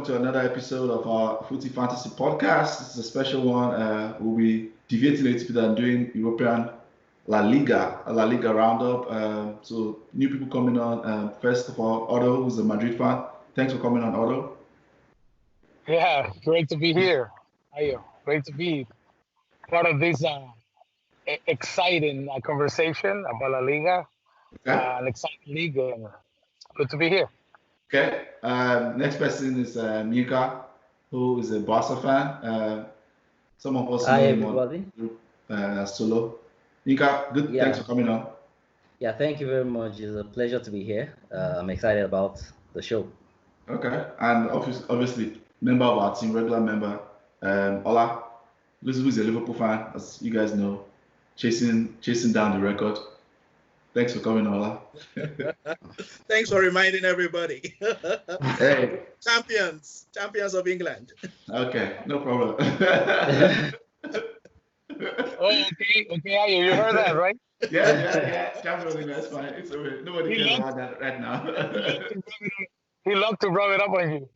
to another episode of our Footie Fantasy podcast. This is a special one. We'll be deviating a little bit and doing European La Liga roundup. So new people coming on. First of all, Otto, who's a Madrid fan. Thanks for coming on, Otto. Yeah, great to be here. Ayo, great to be part of this exciting conversation about La Liga, Okay. an exciting league, and good to be here. Okay. Next person is Yinka, who is a Barca fan. Some of us Hi, know him on everybody. Solo. Yinka, good. Thanks Yeah, for coming on. yeah, thank you very much. It's a pleasure to be here. I'm excited about the show. Okay. And obviously, member of our team, regular member, Ola. This is a Liverpool fan, as you guys know, chasing down the record. Thanks for coming, Ola. Thanks for reminding everybody. Hey. Champions of England. Okay, no problem. Oh, okay, Ayo, you heard that, right? Yeah. Champions, that's fine. It's okay. Nobody cares about that right now. He loved to rub it up on you.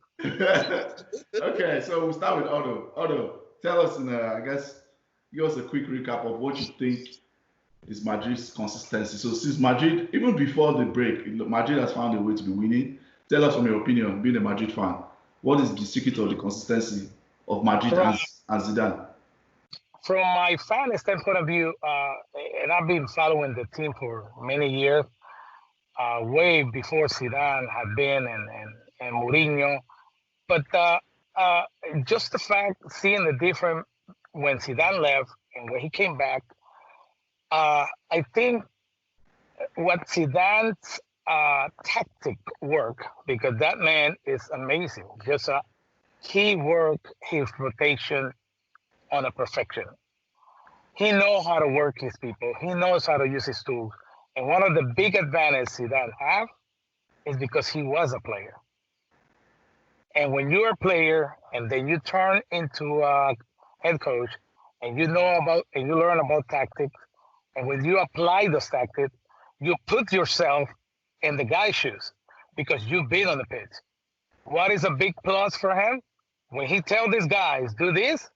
Okay, so we'll start with Otto. Otto, tell us, give us a quick recap of what you think is Madrid's consistency. So since Madrid, even before the break, Madrid has found a way to be winning. Tell us from your opinion, being a Madrid fan, what is the secret of the consistency of Madrid and Zidane? From my fan standpoint of view, and I've been following the team for many years, way before Zidane had been and Mourinho. But just the fact, seeing the difference when Zidane left and when he came back, I think what Zidane's tactic work, because that man is amazing. Just he worked his rotation on a perfection. He knows how to work his people. He knows how to use his tools. And one of the big advantages Zidane have is because he was a player. And when you're a player and then you turn into a head coach and you learn about tactics, and when you apply those tactics, you put yourself in the guy's shoes because you've been on the pitch. What is a big plus for him? When he tell these guys, do this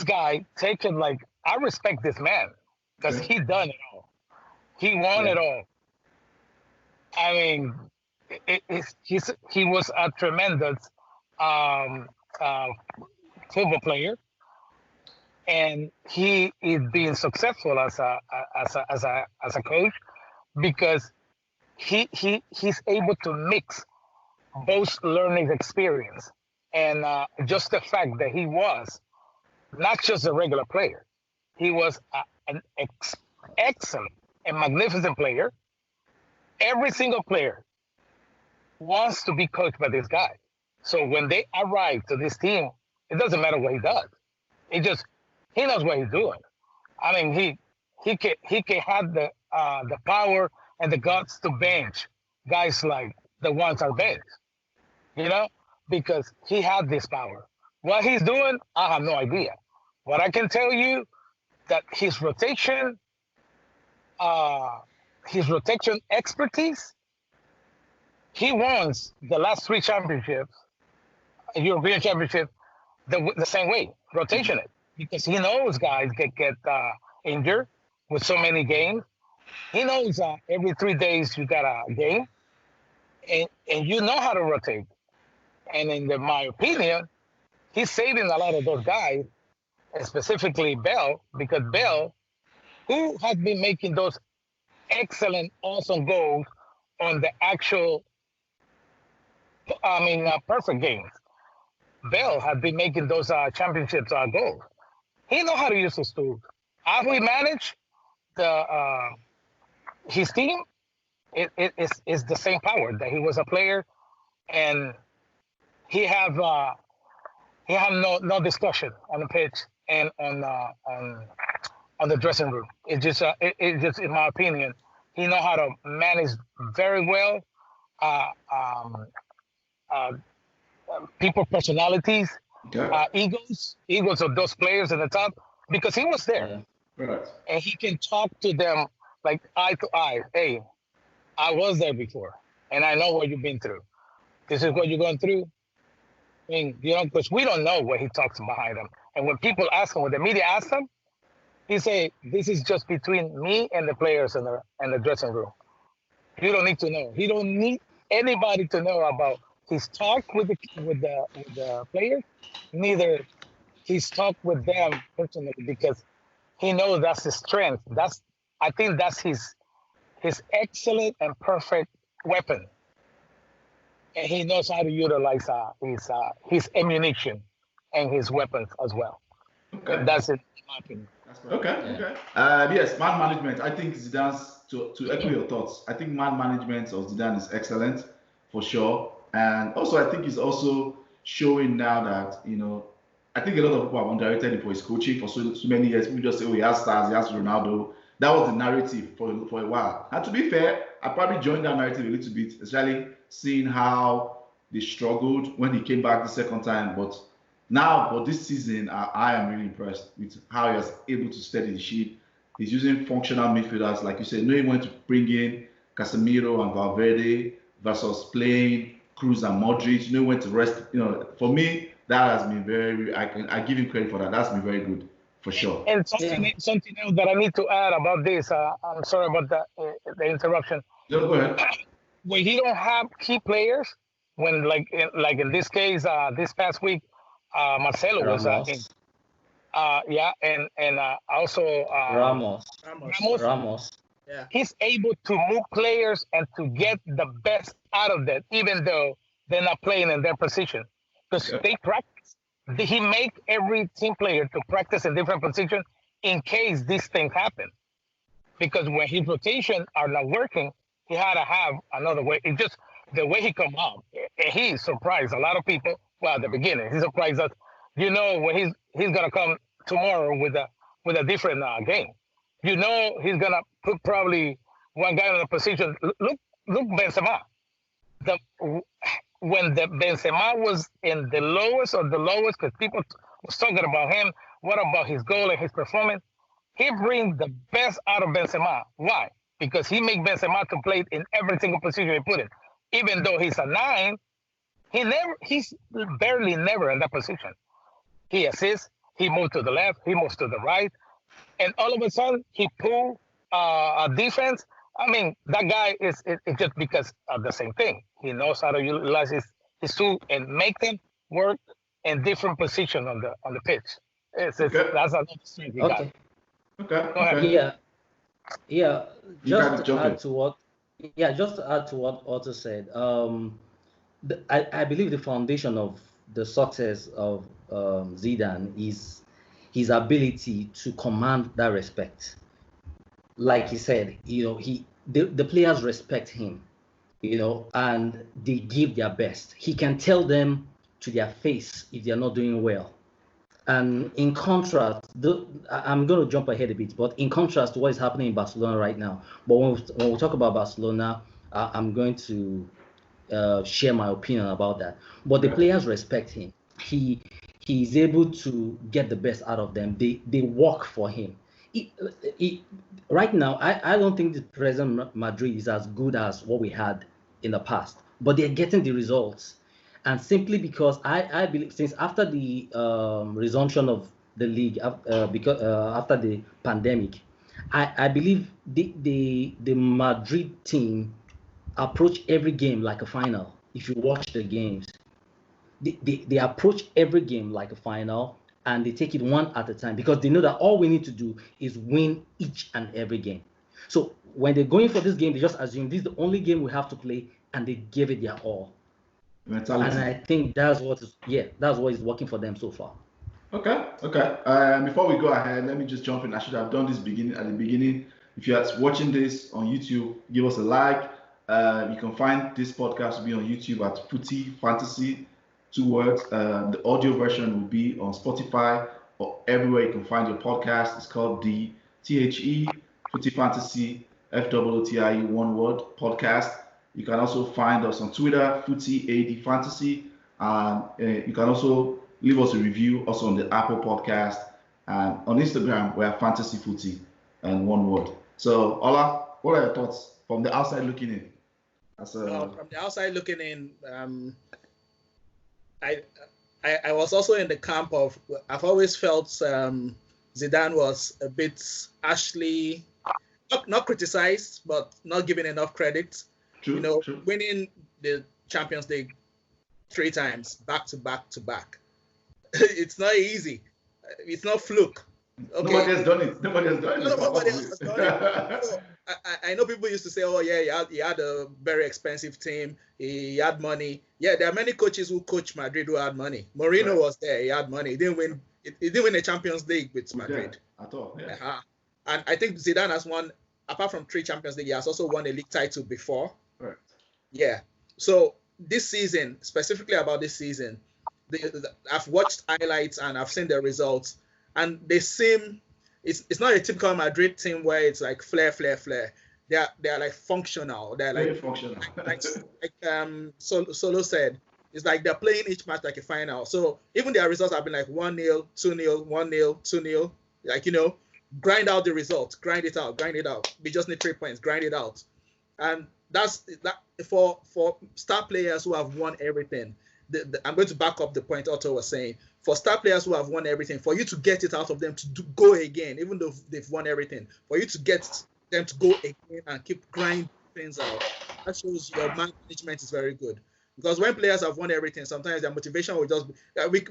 guy take it like, I respect this man because he done it all. He won it all. I mean, he was a tremendous football player, and he is being successful as a coach because he's able to mix both learning experience and just the fact that he was not just a regular player, he was an excellent and magnificent player. Every single player wants to be coached by this guy. So when they arrive to this team, it doesn't matter what he does. He knows what he's doing. I mean, he can have the power and the guts to bench guys like the ones are bench, because he had this power. What he's doing, I have no idea. What I can tell you that his rotation expertise, he wins the last 3 championships, European championship, the same way, rotation it, because he knows guys get injured with so many games. He knows every 3 days you got a game, and you know how to rotate. And in my opinion, he's saving a lot of those guys, specifically Bell, because Bell, who has been making those excellent, awesome goals on the actual, perfect games. Bell has been making those championships goals. He knows how to use his tools. How we manage his team, it's the same power that he was a player, and he have no discussion on the pitch and on the dressing room. It's just in my opinion, he know how to manage very well people personalities, egos of those players at the top, because he was there. Right. And he can talk to them like eye to eye. Hey, I was there before, and I know what you've been through. This is what you're going through. mean, because we don't know what he talks behind him. And when people ask him, when the media asks him, he say, "This is just between me and the players in the dressing room. You don't need to know. He don't need anybody to know about his talk with the players, neither his talk with them personally, because he knows that's his strength. I think that's his excellent and perfect weapon, and he knows how to utilize his ammunition and his weapons as well. Okay. That's it, in my opinion. Okay. Yes, man management. I think Zidane's to echo your thoughts. I think man management of Zidane is excellent for sure, and also I think he's also showing now that I think a lot of people have underrated him for his coaching for so many years. People just say, "Oh, he has stars, he has Ronaldo." That was the narrative for a while. And to be fair, I probably joined that narrative a little bit, especially seeing how they struggled when he came back the second time. But now, for this season, I am really impressed with how he was able to steady the ship. He's using functional midfielders, like you said, knowing when to bring in Casemiro and Valverde versus playing Cruz and Modric, knowing when to rest. For me, that has been very. I give him credit for that. That's been very good, for sure. And something else that I need to add about this. I'm sorry about the interruption. No, go ahead. When he don't have key players, when like in this case, this past week, Marcelo was in. And also Ramos. Yeah. He's able to move players and to get the best out of them, even though they're not playing in their position, because they practice. He make every team player to practice in different positions in case these things happen. Because when his rotation are not working, he had to have another way. It's just the way he come up. He surprised a lot of people. Well, at the beginning, he surprised us. When he's gonna come tomorrow with a different game. He's gonna put probably one guy in a position. Look, Benzema. When the Benzema was in the lowest of the lowest, because people was talking about him, what about his goal and his performance? He brings the best out of Benzema. Why? Because he makes Benzema to play in every single position he put in. Even though he's a 9, he's barely never in that position. He assists, he moves to the left, he moves to the right, and all of a sudden he pulled a defense. I mean, that guy is just because of the same thing. He knows how to utilize his tool and make them work in different positions on the pitch. That's another strength he got. Okay. Yeah. Just to add to what Otto said. I believe the foundation of the success of Zidane is his ability to command that respect. Like he said, the players respect him, and they give their best. He can tell them to their face if they're not doing well. And in contrast, I'm going to jump ahead a bit, but in contrast to what is happening in Barcelona right now, but when we talk about Barcelona, I'm going to share my opinion about that. But the players respect him. He's able to get the best out of them. They work for him. Right now, I don't think the present Madrid is as good as what we had in the past, but they're getting the results. And simply because I believe since after the resumption of the league, after the pandemic, I believe the Madrid team approach every game like a final. If you watch the games, they approach every game like a final, and they take it one at a time because they know that all we need to do is win each and every game. So when they're going for this game, they just assume this is the only game we have to play, and they give it their all. Mentality. And I think that's what is working for them so far. Okay. Before we go ahead, let me just jump in. I should have done this at the beginning. If you're watching this on YouTube, give us a like. You can find this podcast will be on YouTube at Footie Fantasy, 2 words. The audio version will be on Spotify or everywhere you can find your podcast. It's called the THE Footie Fantasy, FOOTIE, 1 word podcast. You can also find us on Twitter, Footie AD Fantasy. You can also leave us a review also on the Apple Podcast. And on Instagram, we are Fantasy Footie and 1 word. So, Ola, what are your thoughts from the outside looking in? From the outside looking in, I was also in the camp of, I've always felt Zidane was a bit harshly, not criticized, but not given enough credit. True. Winning the Champions League 3 times back to back to back. It's not easy. It's not fluke. Okay. Nobody has done it. Nobody has done it. So, I know people used to say, oh yeah, he had a very expensive team. He had money. Yeah, there are many coaches who coach Madrid who had money. Mourinho was there. He had money. He didn't win. He didn't win the Champions League with Madrid at all. Yeah. And I think Zidane has won, apart from 3 Champions League, he has also won a league title before. Right. Yeah. So this season, specifically about this season, I've watched highlights and I've seen the results, and they seem it's not a typical Madrid team where it's like flair. They are like functional. They're like very functional. like Solo said, it's like they're playing each match like a final. So even their results have been like 1-0, 2-0, 1-0, 2-0. Like, grind out the results, grind it out. We just need 3 points, grind it out. And that's that for star players who have won everything. I'm going to back up the point Otto was saying. For star players who have won everything, for you to get it out of them to go again, even though they've won everything, for you to get them to go again and keep grinding things out, that shows your management is very good. Because when players have won everything, sometimes their motivation will just be,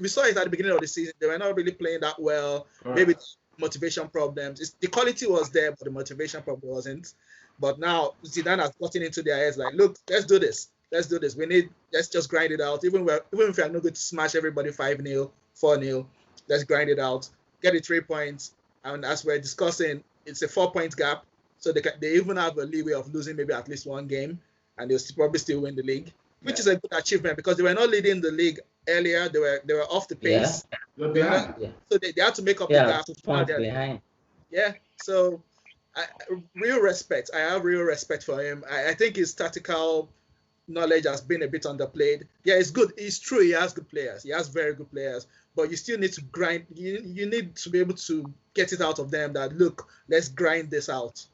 we saw it at the beginning of the season. They were not really playing that well. Right. Maybe motivation problems. The quality was there, but the motivation problem wasn't. But now Zidane has gotten into their heads like, look, let's do this. Let's just grind it out. Even if we are not going to smash everybody 5-0, 4-0, let's grind it out. Get it 3 points. And as we're discussing, it's a 4-point gap. So they even have a leeway of losing maybe at least 1 game, and they'll probably still win the league, which is a good achievement because they were not leading the league earlier. They were off the pace. They're behind. So they had to make up the gap. 2 points behind. Yeah. So real respect. I have real respect for him. I think his tactical knowledge has been a bit underplayed. Yeah, it's good. It's true. He has good players. He has very good players. But you still need to grind. You need to be able to get it out of them that, look, let's grind this out.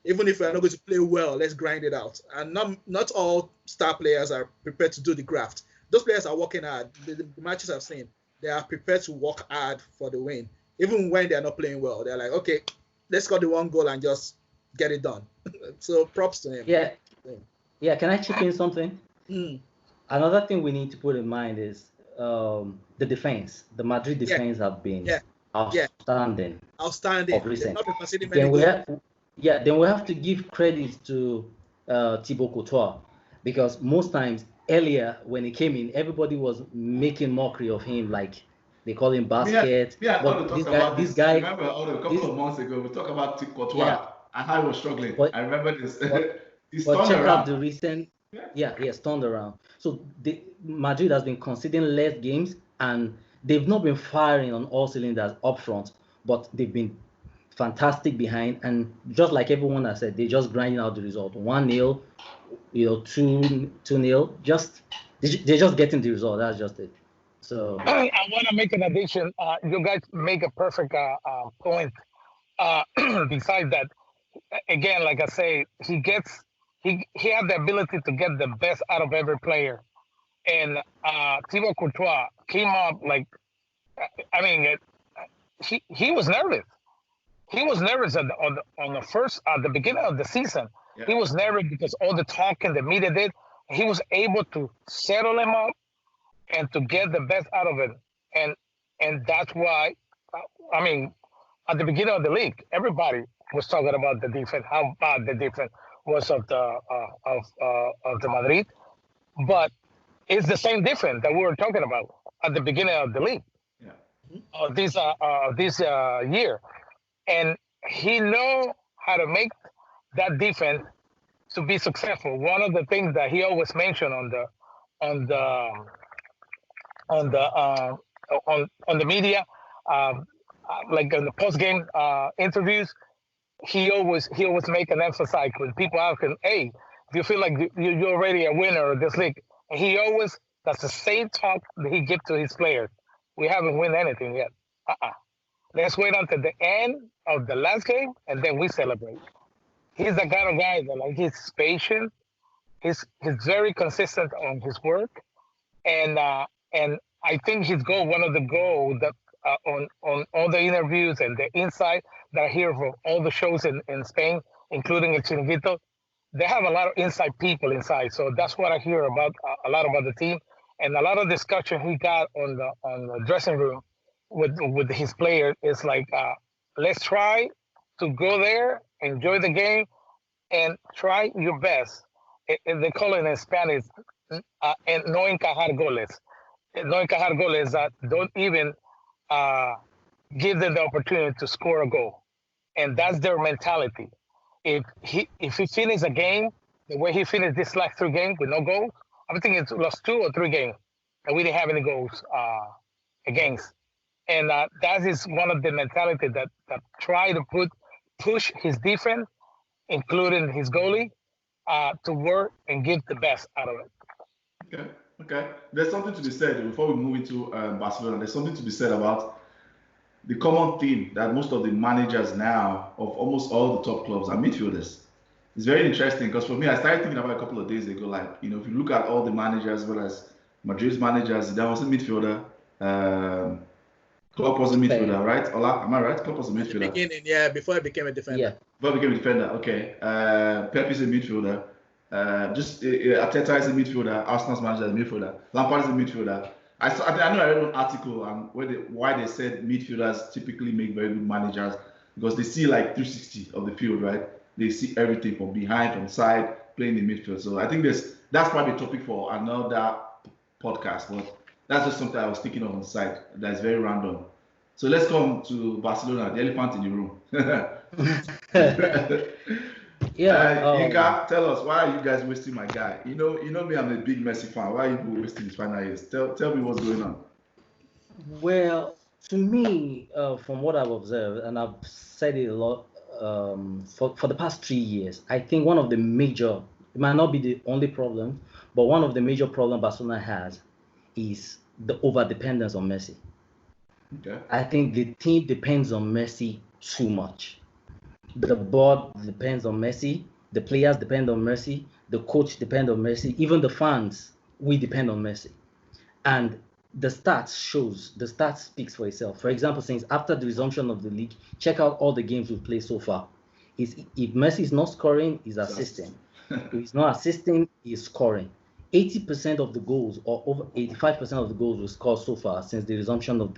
Even if we're not going to play well, let's grind it out. And not all star players are prepared to do the graft. Those players are working hard. The matches I've seen, they are prepared to work hard for the win. Even when they're not playing well, they're like, okay, let's score the 1 goal and just get it done. So props to him. Yeah, can I chip in something? Another thing we need to put in mind is the defense. The Madrid defense have been outstanding. Outstanding. Of recent. Then we have to give credit to Thibaut Courtois, because most times earlier when he came in, everybody was making mockery of him, like they call him basket. This guy. I remember a couple of months ago we talked about Courtois and how he was struggling. I remember this. But check out the recent. He has turned around. So Madrid has been conceding less games, and they've not been firing on all cylinders up front, but they've been fantastic behind. And just like everyone has said, they're just grinding out the result. 1-0, 2-0. They're just getting the result. That's just it. So I want to make an addition. You guys make a perfect point. Besides that, again, like I say, he has the ability to get the best out of every player. And Thibaut Courtois came up like, he was nervous. He was nervous at the beginning of the season. Yeah. He was nervous because all the talking the media did. He was able to settle him up and to get the best out of it. And that's why, at the beginning of the league, everybody was talking about the defense, how bad the defense was of the Madrid, but it's the same defense that we were talking about at the beginning of the league, this year, and he know how to make that defense to be successful. One of the things that he always mentioned on the media, like in the post game interviews. He always make an emphasis when people ask him, hey, do you feel like you're already a winner of this league? And he always, that's the same talk that he gives to his players. We haven't won anything yet. Let's wait until the end of the last game, and then we celebrate. He's the kind of guy that he's patient. He's very consistent on his work. And I think his goal, one of the goals that on all the interviews and the insight that I hear from all the shows in Spain, including El Chiringuito, they have a lot of inside people inside. So that's what I hear about a lot about the team, and a lot of discussion he got on the dressing room with his players is like, let's try to go there, enjoy the game, and try your best. They call it in Spanish, and no encajar goles. No encajar goles is that don't even uh, give them the opportunity to score a goal, and that's their mentality. If he finishes a game the way he finished this last 3 games with no goals, I think it's lost 2 or 3 games, and we didn't have any goals against. And that is one of the mentality that try to push his defense, including his goalie, to work and give the best out of it. Okay. There's something to be said before we move into Barcelona. There's something to be said about the common theme that most of the managers now of almost all the top clubs are midfielders. It's very interesting because for me, I started thinking about a couple of days ago, like, if you look at all the managers, as well as Madrid's managers, there was a midfielder. Klopp was a midfielder, right? Ola, am I right? Klopp was a midfielder. At the beginning, yeah, before I became a defender. Yeah. Before I became a defender, okay. Pep is a midfielder. Arteta is a midfielder. Arsenal's manager is a midfielder. Lampard is a midfielder. I know I read an article why they said midfielders typically make very good managers because they see like 360 of the field, right? They see everything from behind, from side, playing the midfield. So I think that's probably a topic for another podcast, but that's just something I was thinking of on the side that's very random. So let's come to Barcelona, the elephant in the room. Yinka, tell us, why are you guys wasting my guy? You know me, I'm a big Messi fan. Why are you wasting his final years? Tell me what's going on. Well, to me, from what I've observed, and I've said it a lot for the past 3 years, I think one of the major, it might not be the only problem, but one of the major problems Barcelona has is the over-dependence on Messi. Okay. I think the team depends on Messi too much. The board depends on Messi. The players depend on Messi. The coach depends on Messi. Even the fans, we depend on Messi. And the stats speaks for itself. For example, since after the resumption of the league, check out all the games we've played so far. If Messi is not scoring, he's assisting. If he's not assisting, he's scoring. 80% of the goals, or over 85% of the goals we scored so far since the resumption of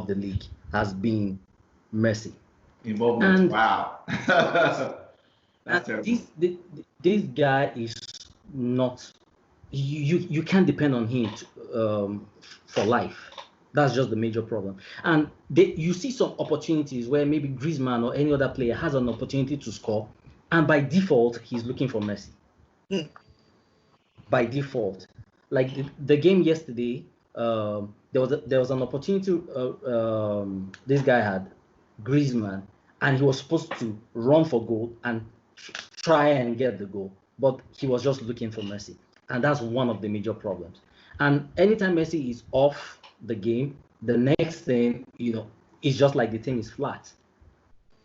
the league has been Messi. Involvement. And, wow. That's terrible. This guy is not. You can't depend on him for life. That's just the major problem. And you see some opportunities where maybe Griezmann or any other player has an opportunity to score, and by default he's looking for Messi. By default, like the game yesterday, there was an opportunity. This guy had Griezmann, and he was supposed to run for goal and try and get the goal, but he was just looking for Messi, and that's one of the major problems. And anytime Messi is off the game, the next thing it's just like the thing is flat.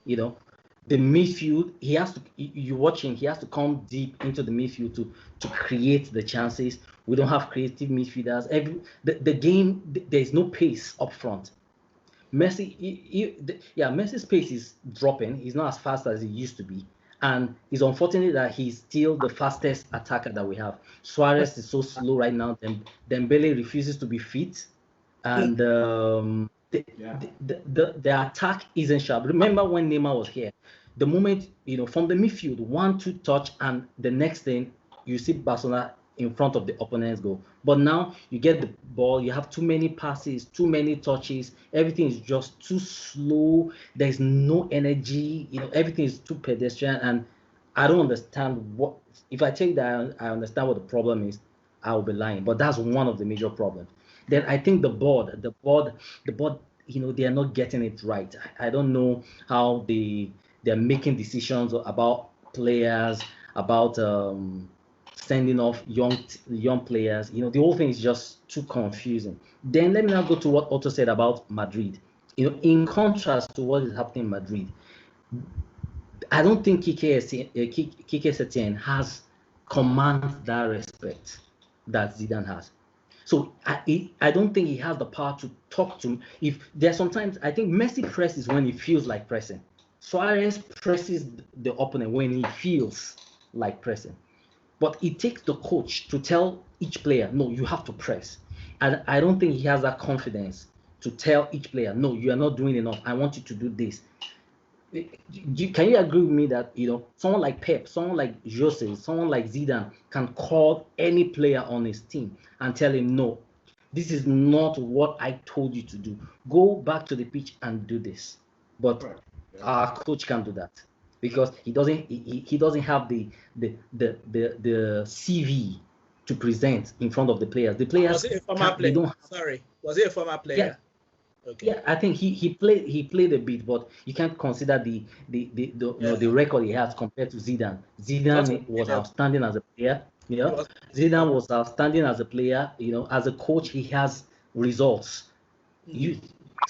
The midfield, he has to. You watch him. He has to come deep into the midfield to create the chances. We don't have creative midfielders. The game, there is no pace up front. Messi, Messi's pace is dropping. He's not as fast as he used to be, and it's unfortunate that he's still the fastest attacker that we have. Suarez is so slow right now. Dembele refuses to be fit, and the attack isn't sharp. Remember when Neymar was here? The moment, from the midfield, 1-2 touch, and the next thing, you see Barcelona in front of the opponent's goal. But now you get the ball, you have too many passes, too many touches, everything is just too slow, there's no energy, everything is too pedestrian, and I don't understand what, if I tell you that I understand what the problem is, I'll be lying, but that's one of the major problems. Then I think the board, they are not getting it right. I don't know how they're making decisions about players, about sending off young players. The whole thing is just too confusing. Then let me now go to what Otto said about Madrid. In contrast to what is happening in Madrid, I don't think Kike Setien has command that respect that Zidane has. So I don't think he has the power to talk to him. If there's sometimes, I think Messi presses when he feels like pressing. Suarez presses the opponent when he feels like pressing. But it takes the coach to tell each player, no, you have to press. And I don't think he has that confidence to tell each player, no, you are not doing enough. I want you to do this. Can you agree with me that, you know, someone like Pep, someone like Jose, someone like Zidane can call any player on his team and tell him, no, this is not what I told you to do. Go back to the pitch and do this. But our coach can't do that because he doesn't have the CV to present in front of the players. The players was he a former player? Sorry, was he a former player? Yeah. Okay. Yeah, I think he played a bit, but you can't consider the you know, the record he has compared to Zidane. Zidane was outstanding as a player. You know, Zidane was outstanding as a player. You know, as a coach, he has results.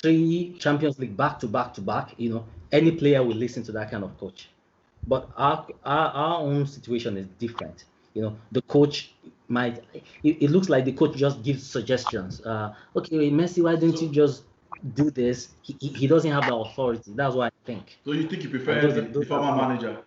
3 Champions League back to back. You know, any player will listen to that kind of coach. But our own situation is different. You know, the coach might. It looks like the coach just gives suggestions. Okay, Messi, why don't you just do this? He doesn't have the authority. That's what I think. So you think you prefer the former manager?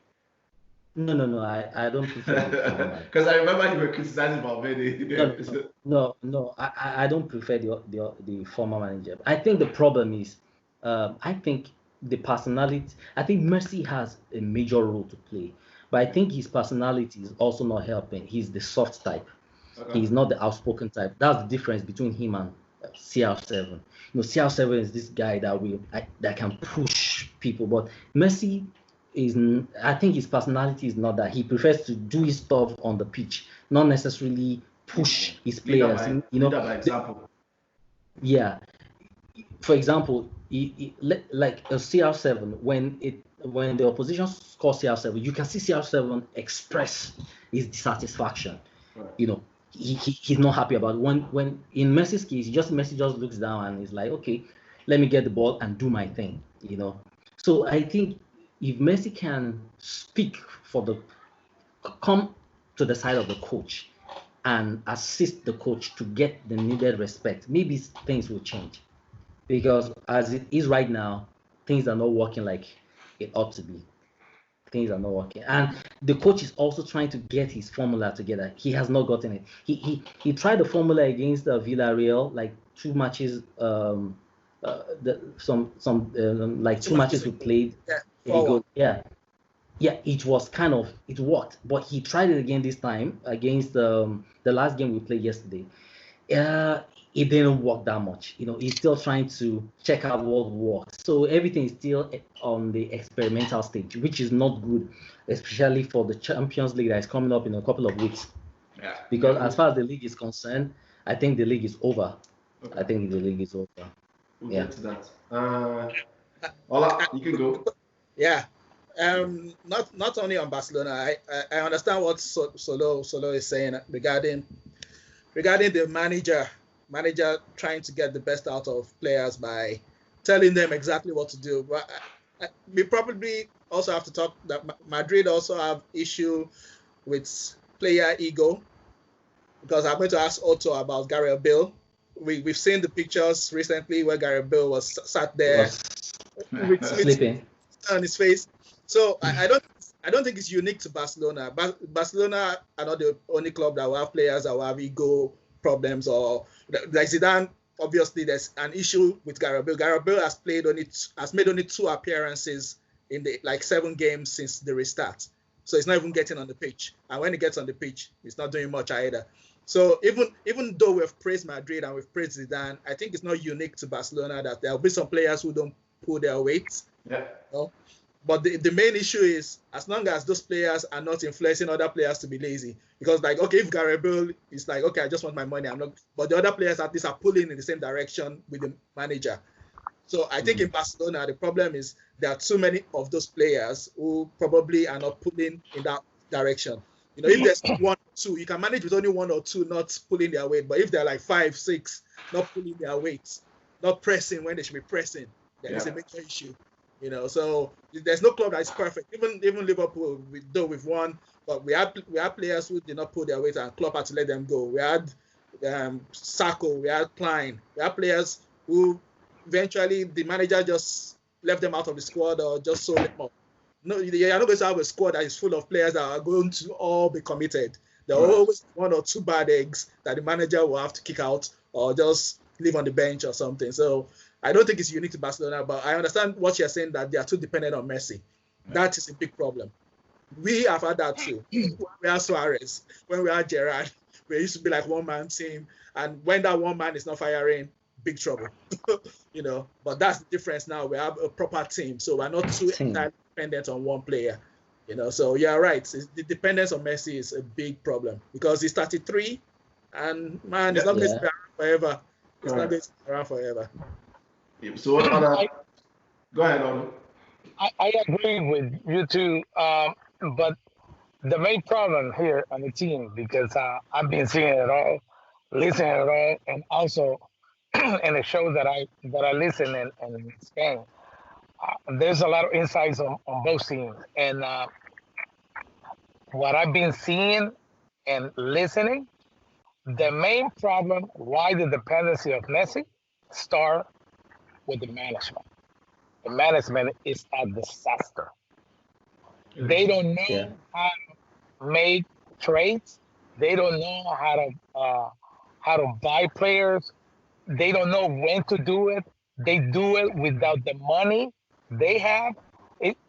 No, I don't prefer. Because I remember you were criticizing Valverde. No, I don't prefer the former manager. I think the problem is, I think the personality. I think Messi has a major role to play, but I think his personality is also not helping. He's the soft type. Okay. He's not the outspoken type. That's the difference between him and CR7. You know, CR7 is this guy that can push people, but Messi is. I think his personality is not that. He prefers to do his stuff on the pitch, not necessarily push his players. You know, by example. Yeah. For example, like a CR7, when the opposition scores CR7, you can see CR7 express his dissatisfaction. Right. You know, he's not happy about it. When in Messi's case, Messi just looks down and is like, okay, let me get the ball and do my thing. You know, so I think if Messi can come to the side of the coach and assist the coach to get the needed respect, maybe things will change. Because as it is right now, things are not working like it ought to be. Things are not working, and the coach is also trying to get his formula together. He has not gotten it. He tried the formula against Villarreal, like 2 matches. Like 2 matches we played. Yeah. It worked, but he tried it again this time against the last game we played yesterday. It didn't work that much. You know, he's still trying to check out what works. So everything is still on the experimental stage, which is not good, especially for the Champions League that is coming up in a couple of weeks. Yeah. Because as far as the league is concerned, I think the league is over. Okay. I think the league is over. We'll get to that. Ola, you can go. Yeah. Not only on Barcelona. I understand what Solo is saying regarding the manager trying to get the best out of players by telling them exactly what to do. But we probably also have to talk that Madrid also have issue with player ego, because I'm going to ask Otto about Gareth Bale. We've seen the pictures recently where Gareth Bale was sat there with sleeping on his face. So I don't think it's unique to Barcelona. Barcelona are not the only club that will have players that will have ego problems, or like Zidane. Obviously, there's an issue with Gareth Bale. Gareth Bale has made only 2 appearances in the 7 games since the restart. So he's not even getting on the pitch. And when he gets on the pitch, he's not doing much either. So even though we've praised Madrid and we've praised Zidane, I think it's not unique to Barcelona that there will be some players who don't pull their weight. Yeah. You know? But the main issue is, as long as those players are not influencing other players to be lazy. Because, okay, if Gareth Bale is like, okay, I just want my money, I'm not. But the other players at least are pulling in the same direction with the manager. So I think in Barcelona, the problem is there are too many of those players who probably are not pulling in that direction. You know, if there's 1 or 2, you can manage with only 1 or 2 not pulling their weight. But if they're like 5, 6, not pulling their weight, not pressing when they should be pressing, then it's a major issue. You know, so there's no club that is perfect. Even Liverpool, though we've won, but we had players who did not pull their weight and Klopp had to let them go. We had Sacco, we had Klein. We had players who eventually the manager just left them out of the squad or just sold them off. No, you're not going to have a squad that is full of players that are going to all be committed. There are always one or two bad eggs that the manager will have to kick out or just leave on the bench or something. So I don't think it's unique to Barcelona, but I understand what you're saying, that they are too dependent on Messi. That is a big problem. We have had that too. When we had Suarez, when we had Gerrard, we used to be like one-man team. And when that one man is not firing, big trouble. But that's the difference now. We have a proper team. So we're not too dependent on one player. So you're right. The dependence on Messi is a big problem because he's 33 and man, it's not going to be around forever. It's not going to be around forever. So what other... Go ahead, Otto. I agree with you two, but the main problem here on the team, because I've been seeing it all, listening to it all, and also in the show that I listen in Spain, there's a lot of insights on both teams. And what I've been seeing and listening, the main problem, why the dependency of Messi, start with the management. The management is a disaster. They don't know how to make trades. They don't know how to buy players. They don't know when to do it. They do it without the money they have.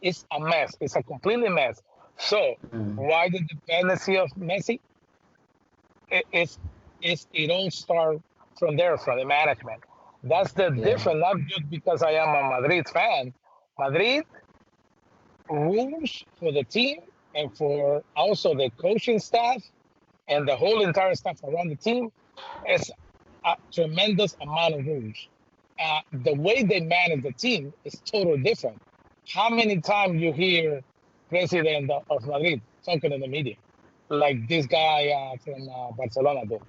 It's a mess. It's a completely mess. So why the dependency of Messi? It all starts from there, from the management. That's the difference, not just because I am a Madrid fan. Madrid rules for the team and for also the coaching staff and the whole entire staff around the team is a tremendous amount of rules. The way they manage the team is totally different. How many times you hear president of Madrid talking in the media, like this guy from Barcelona did?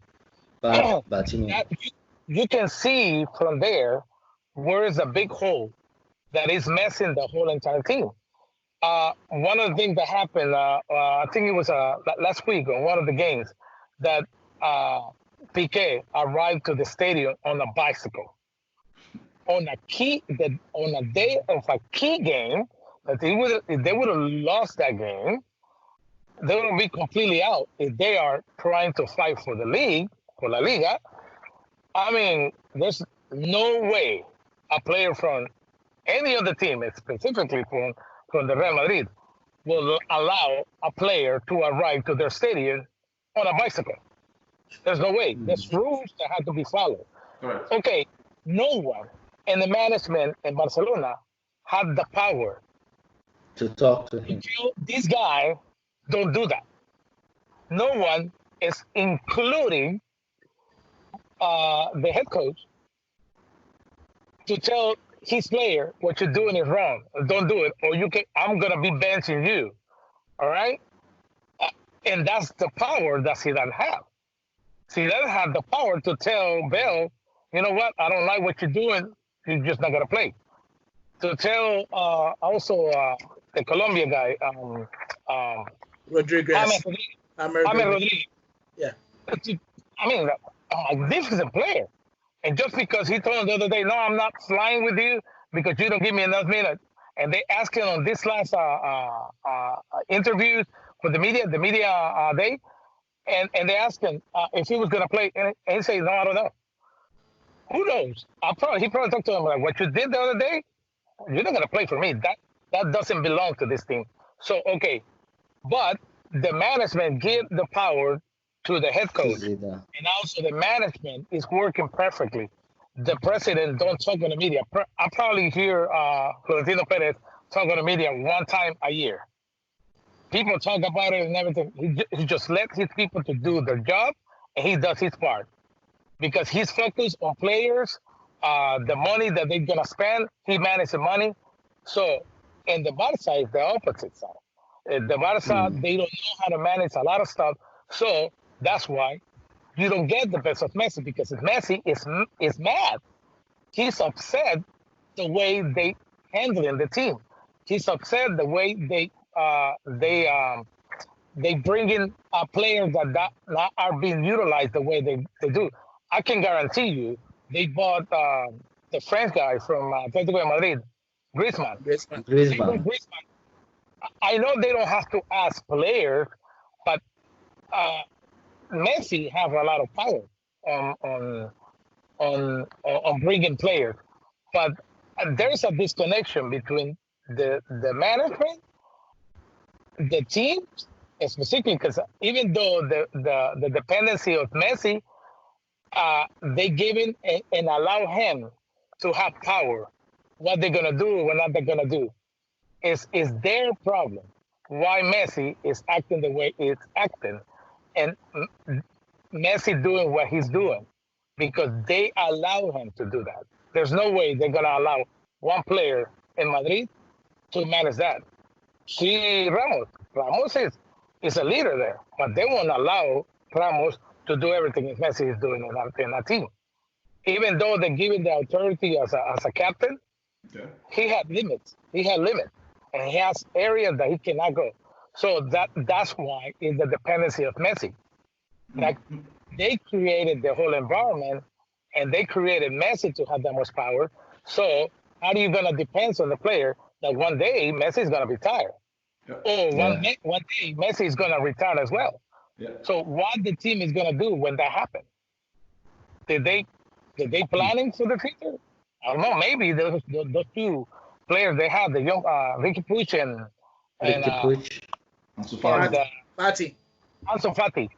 You can see from there where is a big hole that is messing the whole entire team. One of the things that happened, I think it was last week on one of the games, that Piqué arrived to the stadium on a bicycle. On a day of a key game, that if they would have lost that game, they would be completely out. If they are trying to fight for the league, for La Liga, I mean, there's no way a player from any other team, specifically from the Real Madrid, will allow a player to arrive to their stadium on a bicycle. There's no way. There's rules that have to be followed. Right. Okay, no one in the management in Barcelona had the power to talk to him. This guy don't do that. No one is including the head coach to tell his player what you're doing is wrong. Don't do it, or I'm gonna be benching you. All right, and that's the power that Zidane have. Zidane have the power to tell Bell, you know what? I don't like what you're doing. You're just not gonna play. To tell also the Colombia guy, Rodriguez. Rodriguez. Yeah. I mean, this is a player. And just because he told him the other day, no, I'm not flying with you because you don't give me enough minutes. And they asked him on this last interview for the media day, and they asked him if he was going to play. And he said, no, I don't know. Who knows? He probably talked to him like, what you did the other day, you're not going to play for me. That doesn't belong to this team. So, okay. But the management give the power to the head coach, and also the management is working perfectly. The president don't talk on the media. I probably hear Florentino Perez talk on the media one time a year. People talk about it and everything. He just let his people to do their job, and he does his part because he's focused on players, the money that they're gonna spend. He manages the money. So, and the Barca is the opposite side. The Barca, they don't know how to manage a lot of stuff. So that's why you don't get the best of Messi, because Messi is mad. He's upset the way they handling the team. He's upset the way they bring in players that not are being utilized the way they do. I can guarantee you, they bought the French guy from Atletico de Madrid, Griezmann. Griezmann. I know they don't have to ask players, but Messi have a lot of power on bringing players. But there's a disconnection between the management, the team, specifically because even though the dependency of Messi, they give him and allow him to have power. What they're gonna do, what not they're gonna do, is their problem. Why Messi is acting the way it's acting, and Messi doing what he's doing, because they allow him to do that. There's no way they're gonna allow one player in Madrid to manage that. See Ramos is a leader there, but they won't allow Ramos to do everything Messi is doing in a team. Even though they're giving the authority as a captain, he had limits. And he has areas that he cannot go. So that's why it's the dependency of Messi. Like, they created the whole environment, and they created Messi to have that much power. So how are you gonna depend on the player that one day Messi is gonna retire? Or one day Messi is gonna retire as well. So what the team is gonna do when that happens? Did they planning for the future? I don't know. Maybe those two players they have, the young Ricky Puig and Ansu Fati.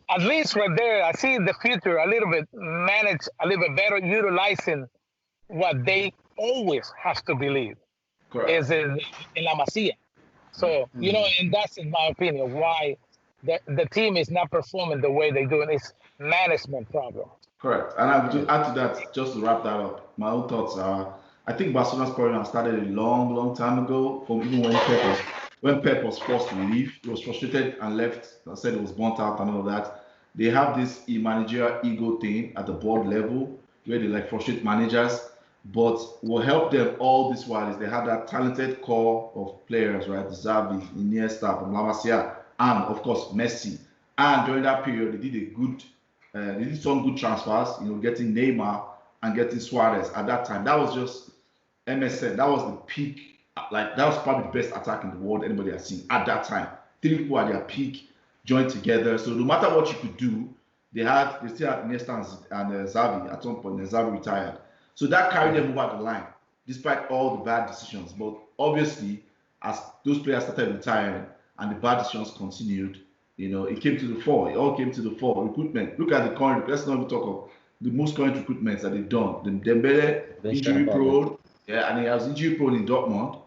At least right there, I see the future a little bit managed, a little bit better, utilizing what they always have to believe is in La Masia. So, and that's, in my opinion, why the team is not performing the way they do. It's management problem. Correct. And to add to that, just to wrap that up, my own thoughts are, I think Barcelona's problem started a long, long time ago, from even when Pep was forced to leave. He was frustrated and left. I said it was burnt out and all of that. They have this managerial ego thing at the board level where they frustrate managers. But what helped them all this while is they had that talented core of players, right? Xavi, Iniesta, from La Masia, and of course Messi. And during that period, they did some good transfers, getting Neymar and getting Suarez at that time. That was just MSN. That was the peak. That was probably the best attack in the world anybody has seen at that time. 3 people at their peak, joined together. So no matter what you could do, they still had Iniesta and Xavi at some point. And Xavi retired. So that carried them over the line, despite all the bad decisions. But obviously, as those players started retiring and the bad decisions continued, it came to the fore. It all came to the fore. Recruitment. Look at the current. Let's not even talk of the most current recruitments that they've done. The Dembele, injury prone. Yeah, and he was injury prone in Dortmund.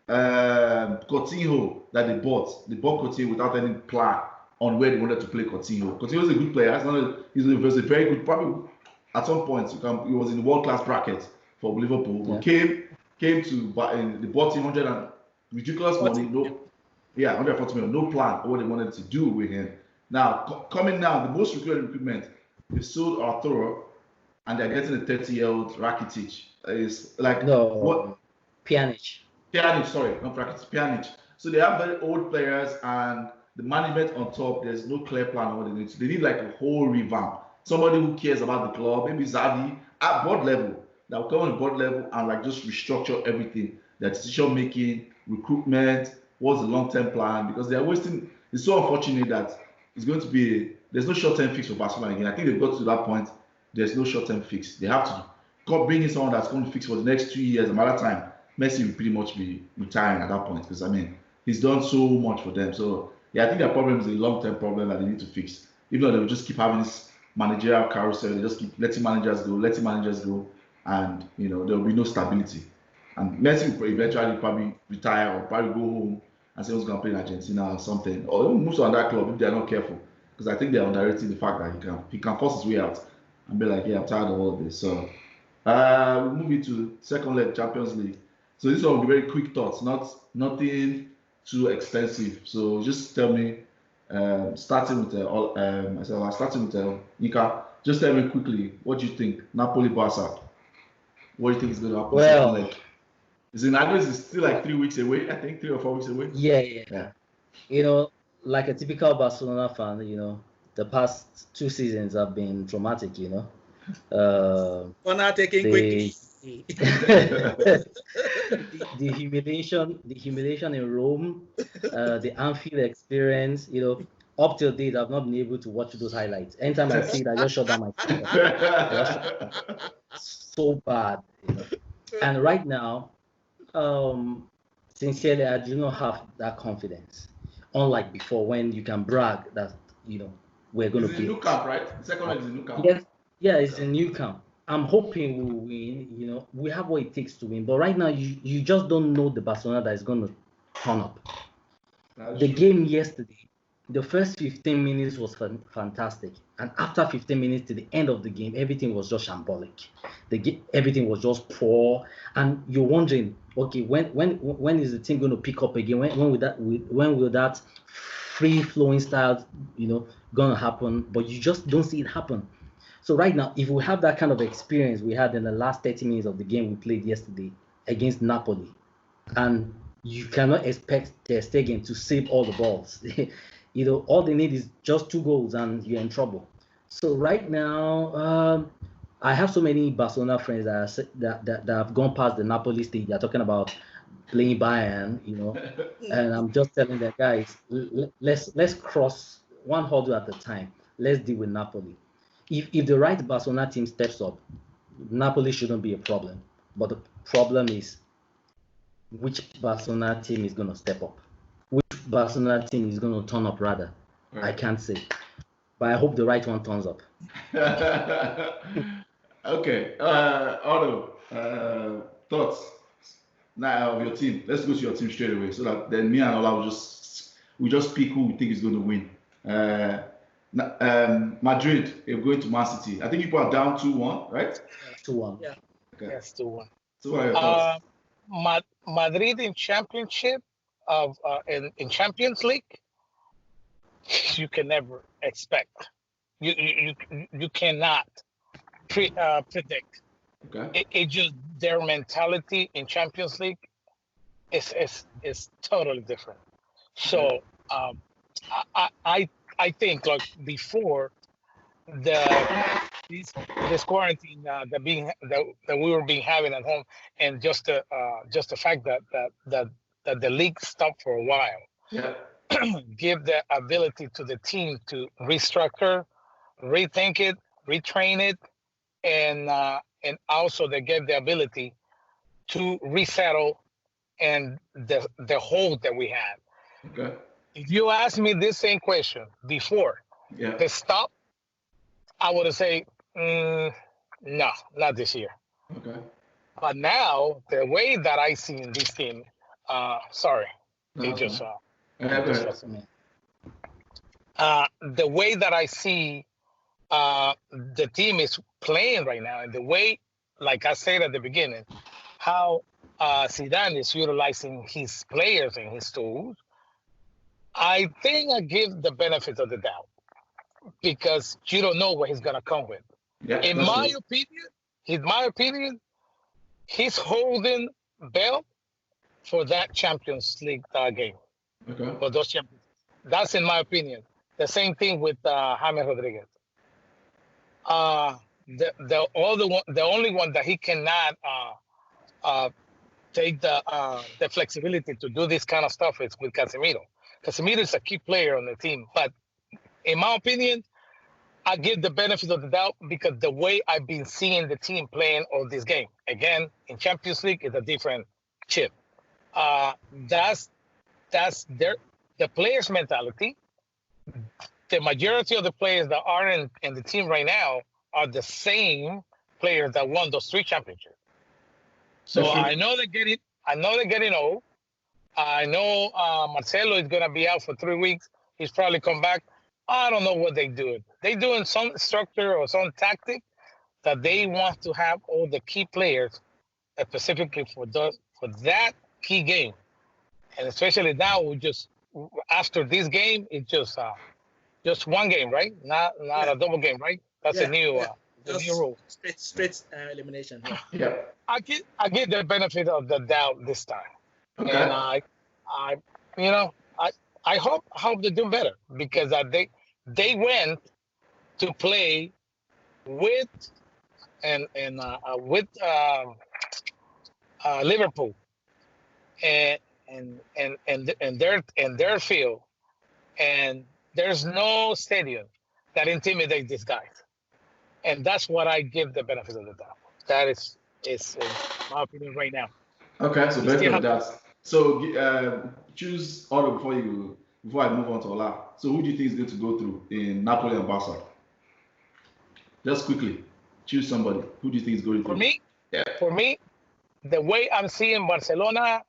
Coutinho that they bought. They bought Coutinho without any plan on where they wanted to play Coutinho. Coutinho was a good player. He was a very good, probably at some point he was in the world-class bracket for Liverpool. Yeah. Came to they bought him 100 and ridiculous money. 140 million. No plan of what they wanted to do with him. Now coming now, the most recruitment, they sold Arturo, and they're getting a 30-year-old Rakitic. It's Pjanic. Sorry, not Rakitic. Pjanic. So they have very old players, and the management on top, there's no clear plan on what they need. So they need a whole revamp. Somebody who cares about the club, maybe Xavi at board level, that will come on the board level and just restructure everything, their decision making, recruitment, what's the long-term plan, because they're wasting. It's so unfortunate that it's going to be there's no short-term fix for Barcelona again. I think they've got to that point. There's no short-term fix. They have to bring in someone that's going to fix for the next 2 years. Another time, Messi will pretty much be retiring at that point, because he's done so much for them. So I think their problem is a long-term problem that they need to fix. Even though they will just keep having this managerial carousel, they just keep letting managers go, and there will be no stability. And Messi will eventually probably retire or probably go home and say he's going to play in Argentina or something, or even move to another club if they are not careful. Because I think they are underrating the fact that he can force his way out and be like, I'm tired of all of this. So we'll move into second leg Champions League. So this one will be very quick thoughts, nothing too extensive. So just tell me, starting with Yinka, just tell me quickly, what do you think? Napoli Barca. What do you think is going to happen? Well, I know it's still 3 weeks away. I think 3 or 4 weeks away. Yeah. like a typical Barcelona fan, the past 2 seasons have been traumatic. For now, taking the, quickly. the humiliation in Rome, the Anfield experience. Up till date, I've not been able to watch those highlights. Anytime I see it, I just shut down my TV. So bad. And right now, sincerely, I do not have that confidence. Unlike before, when you can brag that we're going to be. It's a new camp, right? Second leg is a new camp. Yes, yeah, it's a new camp. I'm hoping we'll win. We have what it takes to win. But right now, you just don't know the Barcelona that is going to turn up. The game yesterday, the first 15 minutes was fantastic, and after 15 minutes to the end of the game, everything was just shambolic. Everything was just poor, and you're wondering, okay, when is the team going to pick up again? When will that free flowing style, going to happen? But you just don't see it happen. So right now, if we have that kind of experience we had in the last 30 minutes of the game we played yesterday against Napoli, and you cannot expect Ter Stegen to save all the balls. All they need is just 2 goals and you're in trouble. So right now, I have so many Barcelona friends that have gone past the Napoli stage. They're talking about playing Bayern, and I'm just telling them, guys, let's cross one hurdle at a time. Let's deal with Napoli. If the right Barcelona team steps up, Napoli shouldn't be a problem. But the problem is which Barcelona team is going to step up. Which Barcelona team is going to turn up, rather. Right. I can't say. But I hope the right one turns up. Okay. Otto, thoughts now of your team. Let's go to your team straight away so that then me and Ola will just pick who we think is going to win. Madrid, you're going to Man City. I think you are down 2-1, right? 2-1. Yeah. Okay. Yes, 2-1. So what are your thoughts? Madrid in championship in Champions League, you can never expect. You cannot predict. Okay. It just their mentality in Champions League is totally different. So I think like before this quarantine that we were being having at home, and just the fact that the league stopped for a while, give the ability to the team to restructure, rethink it, retrain it, and also they gave the ability to resettle and the hold that we had. Okay. If you asked me this same question before the stop, I would have said, no, not this year. Okay. But now, the way that I see in this team, the way that I see the team is playing right now, and the way, like I said at the beginning, how Zidane is utilizing his players and his tools, I think I give the benefit of the doubt, because you don't know what he's gonna come with. Yeah, in my opinion, he's holding belt for that Champions League game. Okay. For those champions. That's in my opinion. The same thing with James Rodriguez. The only one that he cannot take the flexibility to do this kind of stuff is with Casemiro. Casemiro is a key player on the team, but in my opinion, I give the benefit of the doubt because the way I've been seeing the team playing all this game, again, in Champions League, is a different chip. That's the players' mentality. The majority of the players that are in the team right now are the same players that won those 3 championships. So I know they're getting old. I know Marcelo is gonna be out for 3 weeks. He's probably come back. I don't know what they're doing. They're doing some structure or some tactic that they want to have all the key players specifically for that key game. And especially now, after this game, it's just one game, right? Not a double game, right? That's a new rule. Straight elimination. Yeah. I get the benefit of the doubt this time, okay. and I hope they do better because they went to play with with Liverpool and their field, and there's no stadium that intimidates these guys, and that's what I give the benefit of the doubt. That is my opinion right now. Okay, so benefit of that. So choose Otto before I move on to Ola. So who do you think is going to go through in Napoli and Barca? Just quickly, choose somebody. Who do you think is going through? For me, the way I'm seeing Barcelona,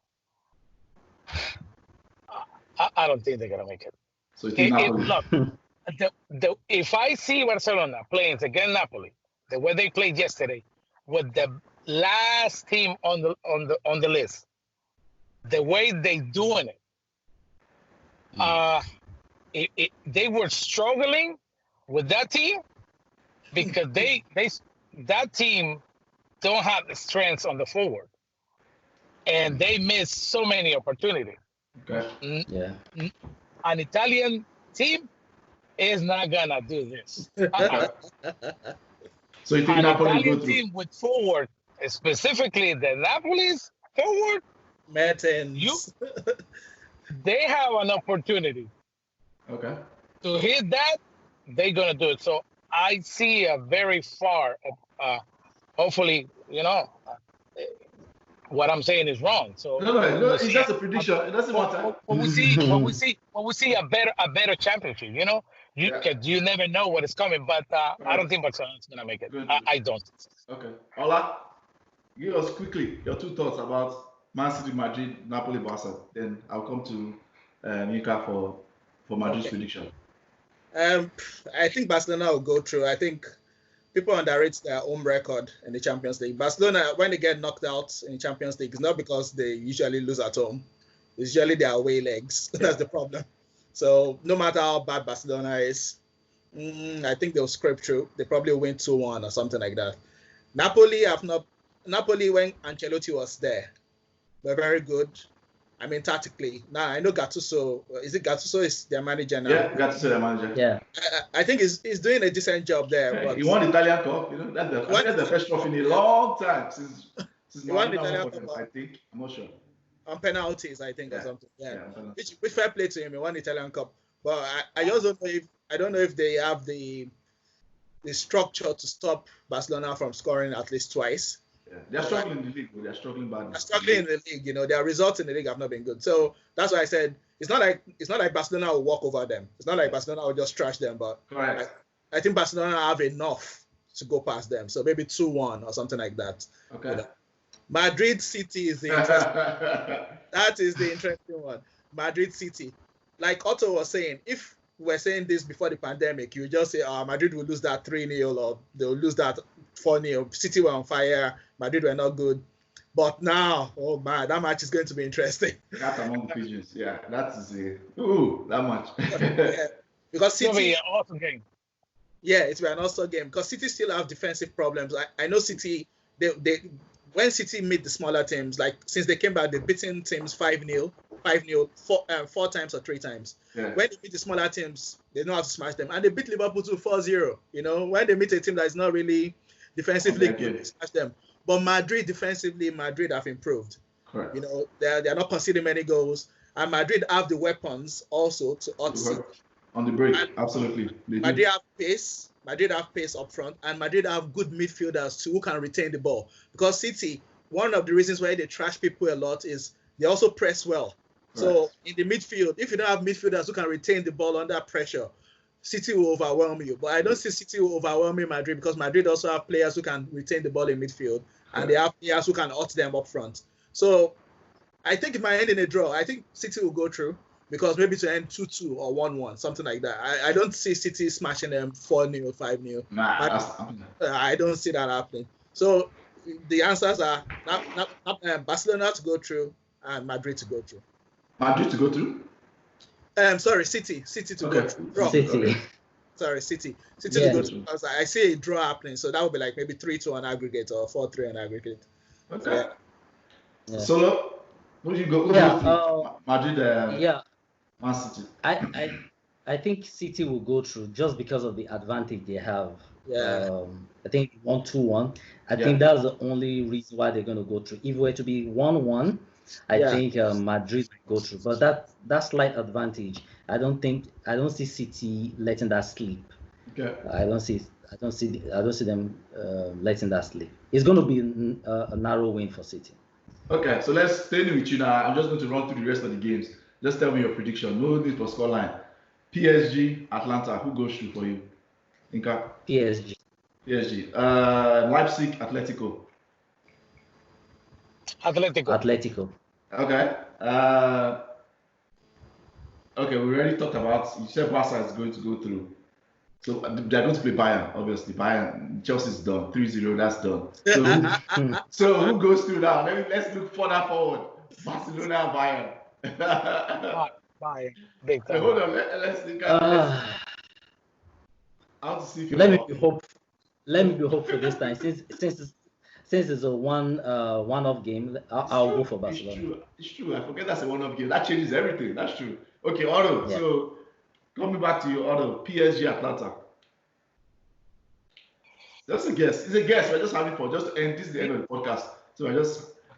I don't think they're gonna make it. So you think Napoli? Look, if I see Barcelona playing against Napoli, the way they played yesterday, with the last team on the list, the way they doing it, they were struggling with that team because that team don't have the strength on the forward, and they missed so many opportunities. Okay. Yeah. An Italian team is not gonna do this. So you think An Napoli Italian go through? team with forward, specifically the Napoli's forward, Mertens. They have an opportunity. Okay. To hit that, they're gonna do it. So I see a very far. Hopefully, what I'm saying is wrong. So no, it's just a prediction. It doesn't matter. When we see a better championship, you never know what is coming. But I don't think Barcelona is gonna make it. I don't. Okay, Ola, give us quickly your 2 thoughts about Man City, Madrid, Napoli, Barca. Then I'll come to Yinka for Madrid's prediction. I think Barcelona will go through. I think people underrate their home record in the Champions League. Barcelona, when they get knocked out in the Champions League, it's not because they usually lose at home. It's usually their away legs. That's the problem. So no matter how bad Barcelona is, I think they'll scrape through. They probably win 2-1 or something like that. Napoli, when Ancelotti was there, were very good. I mean, tactically. Now, I know Gattuso. Is it Gattuso is their manager now? Yeah, Gattuso their manager. Yeah. I think he's doing a decent job there. But he won the Italian Cup. That's the first trophy in a long time since he won the Italian Cup. I think. I'm not sure. On penalties, I think, or something. Yeah. Which fair play to him. He won the Italian Cup. But I just don't know if they have the structure to stop Barcelona from scoring at least twice. Yeah. They're struggling in the league. They're struggling badly. They're struggling in the league. Their results in the league have not been good. So that's why I said it's not like Barcelona will walk over them. It's not like Barcelona will just trash them. But I think Barcelona have enough to go past them. So maybe 2-1 or something like that. Okay. Madrid City is the interesting. That is the interesting one. Madrid City, like Otto was saying, if we were saying this before the pandemic, you would just say, Madrid will lose that 3-0 or they'll lose that 4-0. City were on fire. Madrid were not good. But now, oh man, that match is going to be interesting. That's among the pigeons. Yeah, that is that much. Yeah. Because City, it'll be an awesome game. Yeah, it's an awesome game because City still have defensive problems. I know City, they when City meet the smaller teams, like since they came back, they've beaten teams 5-0, 4 times or 3 times. Yeah. When they meet the smaller teams, they know how to smash them. And they beat Liverpool 4-0. When they meet a team that is not really defensively good, they smash them. But Madrid have improved. Correct. They are not conceding many goals. And Madrid have the weapons also to outsee. On the break, absolutely. Madrid have pace. Madrid have pace up front, and Madrid have good midfielders too who can retain the ball. Because City, one of the reasons why they trash people a lot is they also press well. Right. So in the midfield, if you don't have midfielders who can retain the ball under pressure, City will overwhelm you. But I don't see City will overwhelm Madrid because Madrid also have players who can retain the ball in midfield, and they have players who can out them up front. So I think it might end in a draw. I think City will go through. Because maybe to end 2-2 or 1-1, something like that. I don't see City smashing them 4-0, 5-0. I don't see that happening. So the answers are Barcelona to go through and Madrid to go through. Madrid to go through? Sorry, City to go through. Draw. City. Okay. Sorry, City to go through. I see a draw happening, so that would be like maybe 3-2 on aggregate or 4-3 on aggregate. Okay. Yeah. Solo, who do you go? Madrid. Man City. I think City will go through just because of the advantage they have. Yeah. I think 1-2-1. I think that's the only reason why they're going to go through. If it were to be 1-1, I think Madrid will go through. But that slight advantage, I don't see City letting that slip. Okay. I don't see them letting that slip. It's going to be a narrow win for City. Okay, so let's stay with you now. I'm just going to run through the rest of the games. Just tell me your prediction. No need for scoreline. PSG, Atlanta, who goes through for you? Yinka? PSG. Leipzig, Atletico. Atletico. Okay. Okay, we already talked about. You said Barca is going to go through. So they're going to play Bayern, obviously. Bayern, Chelsea's done. 3-0, that's done. So who goes through now? Let's look further forward. Barcelona, Bayern. Bayern. Big time. Hold on, let's think. Let me be hopeful this time. Since it's a one-off game, I'll go for Barcelona. It's true. I forget that's a one-off game. That changes everything. That's true. Okay, Otto. Yeah. So coming back to you, Otto. PSG, Atlanta. That's a guess. It's a guess. We're just having fun. Just to end. This is the end of the podcast. So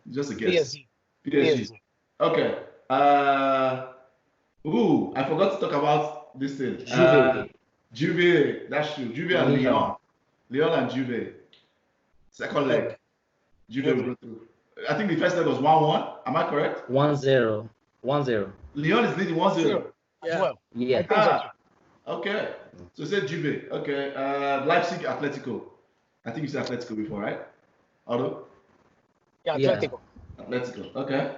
just a guess. PSG. Okay. I forgot to talk about this thing. Juve. That's true. Juve and Lyon. Lyon and Juve. Second leg. Juve will go through. I think the first leg was 1-1. Am I correct? 1-0. Lyon is leading 1-0. Yeah. Yeah. Okay. So say Juve. Okay. Leipzig, Atletico. I think you said Atletico before, right? Otto? Yeah, Atletico. Atletico. Okay.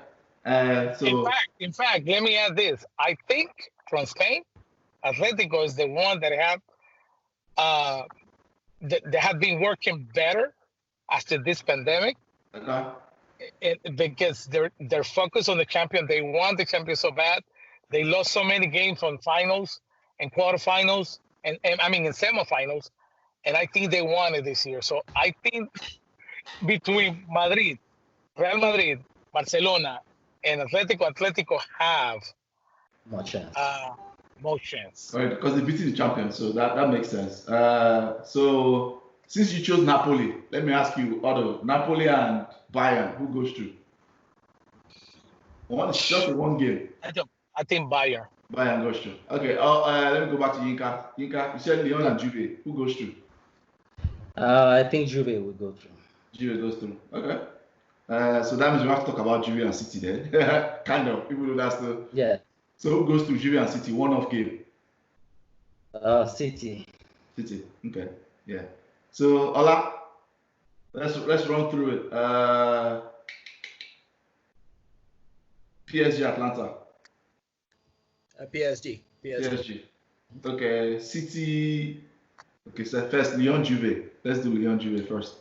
So in fact, let me add this. I think from Spain, Atletico is the one that have been working better after this pandemic. Okay. Because they're focused on the champion. They want the champion so bad. They lost so many games on finals and quarterfinals and I mean in semifinals. And I think they won it this year. So I think between Madrid, Real Madrid, Barcelona, and Atletico have more chance. More chance. Right, because they're beating the champion, so that makes sense. So since you chose Napoli, let me ask you, Otto, Napoli and Bayern, who goes through? It's just one game. I think Bayern. Bayern goes through. Okay, let me go back to Yinka. Yinka, you said Lyon and Juve. Who goes through? I think Juve will go through. Juve goes through. Okay. So that means we have to talk about Juve and City then. Kind of. People know that's the. Yeah. So who goes through Juve and City? One-off game. City. City. Okay. Yeah. So Ola, let's run through it. PSG, Atlanta. PSG. Okay. City. Okay. So first Lyon, Juve. Let's do Lyon, Juve first.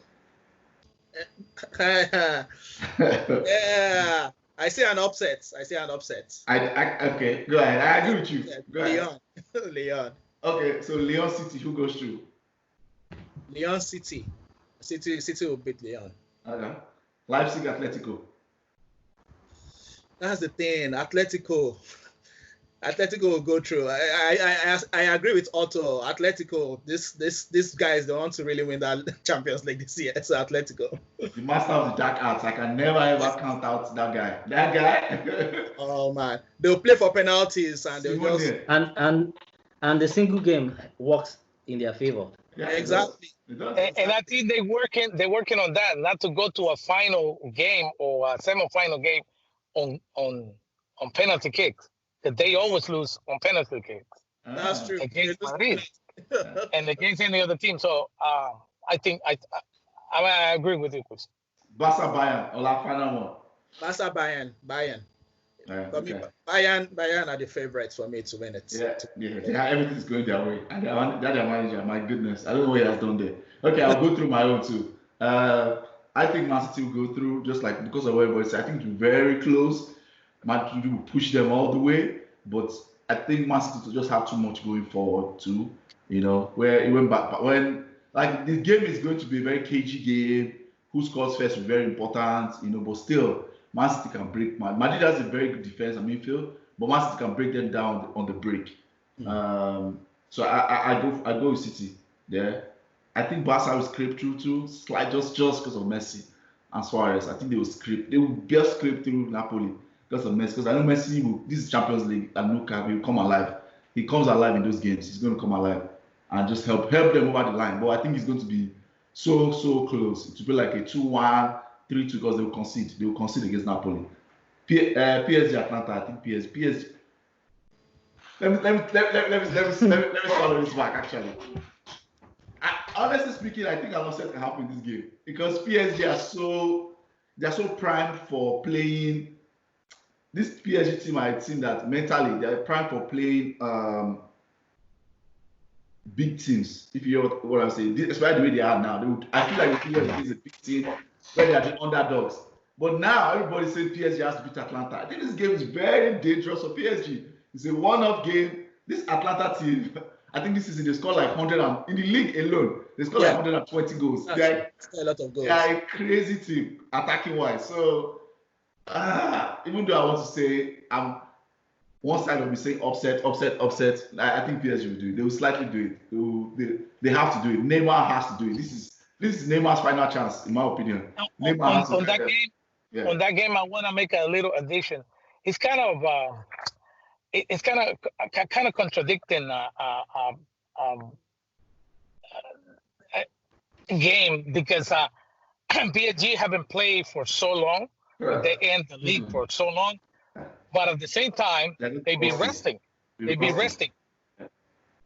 Yeah. I see an upset. Okay, go ahead. I agree with you. Go Lyon. Okay, so Lyon City, who goes through? Lyon City. City will beat Lyon. Okay. Leipzig, Atletico. That's the thing. Atletico will go through. I agree with Otto. Atletico, this guy is the one to really win that Champions League this year. So Atletico. The master of the dark arts. I can never ever count out that guy. That guy. Oh man, they'll play for penalties and they'll just and the single game works in their favor. Yeah, exactly. It does. And I think they're working on that, not to go to a final game or a semi-final game on penalty kicks. That they always lose on penalty kicks. That's true. Against Madrid and against any other team. So I think I agree with you, Chris. Barca, Bayern, or la final one. Barca, Bayern. For me, Bayern are the favorites for me to win it. Yeah. Everything's going their way, and their manager. My goodness, I don't know what he has done there. Okay, I'll go through my own too. I think Man City will go through, just like because of what everybody said. I think it's very close. Madrid will push them all the way, but I think Man City will just have too much going forward too. Where it went back, but when like the game is going to be a very cagey game. Who scores first is very important, but still Man City can break. Madrid has a very good defense and midfield, but Man City can break them down on the break. So I go with City there. I think Barca will scrape through too, slight just because of Messi and Suarez. I think they will scrape. They will just scrape through Napoli because of Messi. Because I know Messi this is Champions League and no cap, he will come alive. He comes alive in those games. He's going to come alive and just help them over the line. But I think it's going to be so close. It will be like a 2-1, 3-2 because they will concede. They will concede against Napoli. PSG Atlanta. I think PSG. Let me follow this back actually. Honestly speaking, I think an upset can happen in this game because PSG they're so primed for playing. This PSG team, I've seen that mentally they're primed for playing big teams. If you hear what I'm saying, especially the way they are now, I feel like the PSG is a big team where they are the underdogs. But now everybody's saying PSG has to beat Atlanta. I think this game is very dangerous for PSG. It's a one-off game. This Atlanta team, I think this season they scored like 100 in the league alone. They scored like 120 goals. They're a lot of goals. They're a crazy team attacking wise. So even though I want to say one side will be saying upset. I think PSG will do it. They will slightly do it. They have to do it. Neymar has to do it. This is Neymar's final chance, in my opinion. On that game, I want to make a little addition. It's kind of contradicting game because PSG haven't played for so long. They end the league for so long, but at the same time they be resting.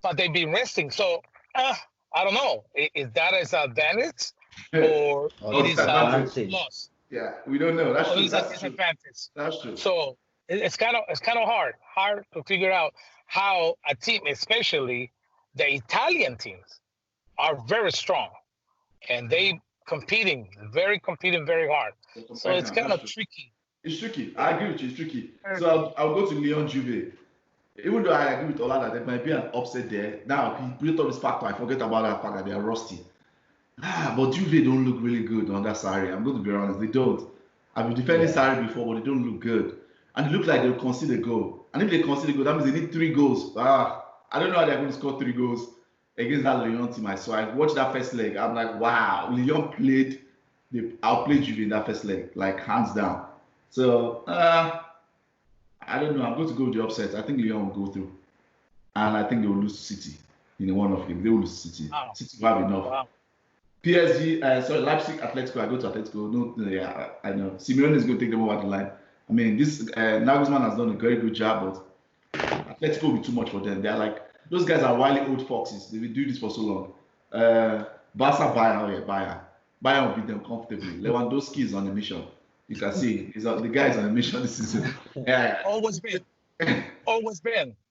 But they be resting. So I don't know. Is that an advantage or it is a loss? Yeah, we don't know. That's true. That's disadvantage. That's true. So it's kind of hard to figure out how a team, especially the Italian teams, are very strong, and they competing very hard. So it's kind of tricky. It's tricky. I agree with you. It's tricky. So I'll go to Lyon Juve. Even though I agree with Ola that there might be an upset there. Now he built up this factor. I forget about that fact that they are rusty. But Juve don't look really good under Sarri. I'm going to be honest. They don't. I've been defending Sarri before, but they don't look good. And it looks like they'll concede a goal. And if they concede a goal, that means they need 3 goals. I don't know how they're going to score 3 goals against that Lyon team. So I watched that first leg. I'm like, wow, Lyon they outplayed Juve in that first leg, like hands down. So I don't know. I'm going to go with the upset. I think Lyon will go through. And I think they will lose to City in a one-off game. They will lose to City. Wow. City will have enough. Wow. PSG, Leipzig, Atletico. I go to Atletico. No, yeah, I know. Simeone is going to take them over the line. I mean, this Nagelsmann has done a very good job, but Atletico will be too much for them. They're like, those guys are wily old foxes. They've been doing this for so long. Barca, Bayern will beat them comfortably. Lewandowski is on a mission. You can see, the guy is on a mission this season. Always been.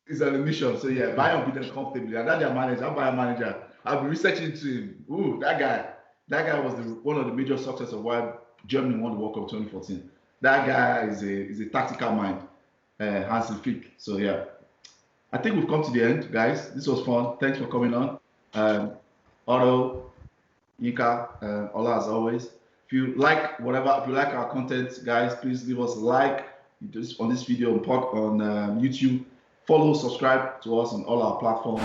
He's on a mission. So yeah, Bayern will beat them comfortably. And that's their manager, Bayern manager. I've been researching into him. Ooh, that guy was one of the major success of why Germany won the World Cup 2014. That guy is a tactical mind, Hansi Flick. So yeah, I think we've come to the end, guys. This was fun. Thanks for coming on. Otto, Yinka, Ola as always. If you like our content, guys, please leave us a like on this video on YouTube. Follow, subscribe to us on all our platforms.